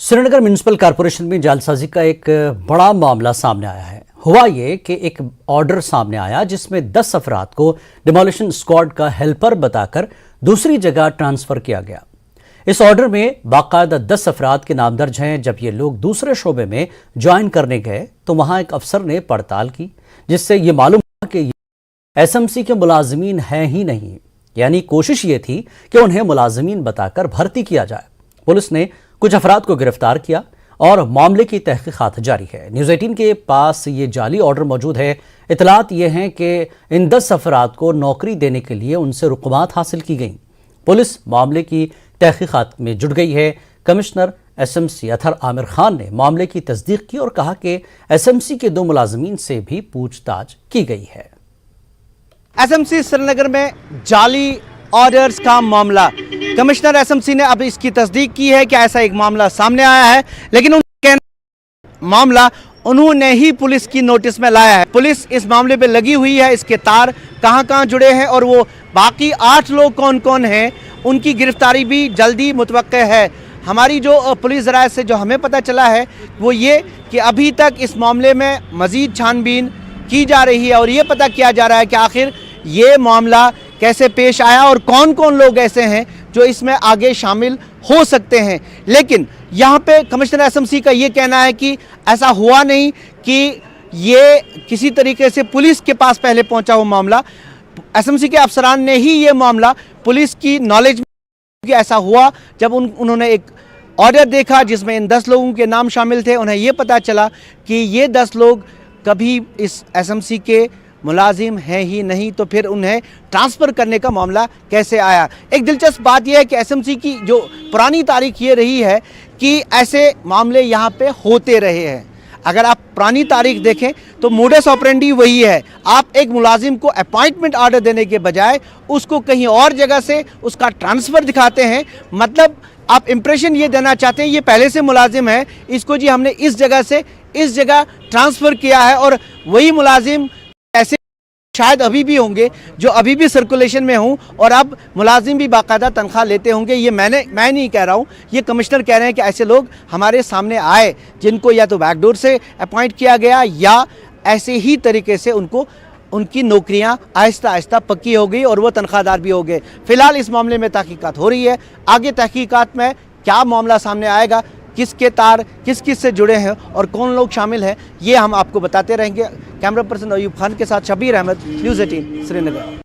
Srinagar municipal corporation में जालसाजी का एक बड़ा मामला सामने आया है। हुआ ये कि एक ऑर्डर सामने आया जिसमें 10 अफराद को डिमोलिशन स्क्वाड का हेल्पर बताकर दूसरी जगह ट्रांसफर किया गया। इस ऑर्डर में बाकायदा 10 अफराद के नाम दर्ज हैं। जब ये लोग दूसरे शोबे में ज्वाइन करने गए तो वहां एक अफसर ने पड़ताल की, जिससे ये मालूम हुआ कि एसएमसी के मुलाजिमीन हैं ही नहीं। यानी कोशिश ये थी कि उन्हें मुलाजिमीन बताकर भर्ती किया जाए। पुलिस ने कुछ अफराद को गिरफ्तार किया और मामले की तहकीकात जारी है। न्यूज़ 18 के पास ये जाली ऑर्डर मौजूद है। इतलात ये हैं कि इन 10 अफराद को नौकरी देने के लिए उनसे रुकमात हासिल की गई। पुलिस मामले की तहकीकात में जुट गई है। कमिश्नर एसएमसी अतहर आमिर खान ने मामले की तस्दीक की और कहा कि एसएमसी के 2 मुलाजिमीन से भी पूछताछ की गई है। एसएमसी श्रीनगर में जाली ऑर्डर्स का मामला, कमिश्नर एसएमसी ने अब इसकी तस्दीक की है कि ऐसा एक मामला सामने आया है, लेकिन उनका मामला उन्होंने ही पुलिस की नोटिस में लाया है। पुलिस इस मामले पे लगी हुई है। इसके तार कहां-कहां जुड़े हैं और वो बाकी 8 लोग कौन कौन हैं, उनकी गिरफ्तारी भी जल्दी मुतवक्के है। हमारी जो पुलिस ज़राए से जो हमें पता चला है वो ये कि अभी तक इस मामले में मज़ीद छानबीन की जा रही है और ये पता किया जा रहा है कि आखिर ये मामला कैसे पेश आया और कौन कौन लोग ऐसे हैं जो इसमें आगे शामिल हो सकते हैं। लेकिन यहाँ पे कमिश्नर एसएमसी का ये कहना है कि ऐसा हुआ नहीं कि ये किसी तरीके से पुलिस के पास पहले पहुंचा हुआ मामला, एसएमसी के अफसरान ने ही ये मामला पुलिस की नॉलेज में ऐसा हुआ जब उन्होंने एक ऑर्डर देखा जिसमें इन 10 लोगों के नाम शामिल थे। उन्हें ये पता चला कि ये 10 लोग कभी इस एसएमसी के मुलाजिम हैं ही नहीं, तो फिर उन्हें ट्रांसफ़र करने का मामला कैसे आया। एक दिलचस्प बात यह है कि एसएमसी की जो पुरानी तारीख ये रही है कि ऐसे मामले यहाँ पे होते रहे हैं। अगर आप पुरानी तारीख देखें तो मोडस ऑपरेंडी वही है। आप एक मुलाजिम को अपॉइंटमेंट ऑर्डर देने के बजाय उसको कहीं और जगह से उसका ट्रांसफ़र दिखाते हैं। मतलब आप इंप्रेशन ये देना चाहते हैं ये पहले से मुलाजिम है, इसको जी हमने इस जगह से इस जगह ट्रांसफ़र किया है। और वही मुलाजिम ऐसे शायद अभी भी होंगे जो अभी भी सर्कुलेशन में हूं और अब मुलाजिम भी बाकायदा तनख्वाह लेते होंगे। ये मैं नहीं कह रहा हूं, ये कमिश्नर कह रहे हैं कि ऐसे लोग हमारे सामने आए जिनको या तो बैकडोर से अपॉइंट किया गया या ऐसे ही तरीके से उनको उनकी नौकरियां आहिस्ता आहिस्ता पक्की हो गई और वो तनख्वाहदार भी हो गए। फिलहाल इस मामले में तहकीकात हो रही है। आगे तहकीकात में क्या मामला सामने आएगा, किसके तार किस किस से जुड़े हैं और कौन लोग शामिल हैं, ये हम आपको बताते रहेंगे। कैमरा पर्सन अयूब खान के साथ शबीर अहमद, न्यूज़ 18 श्रीनगर।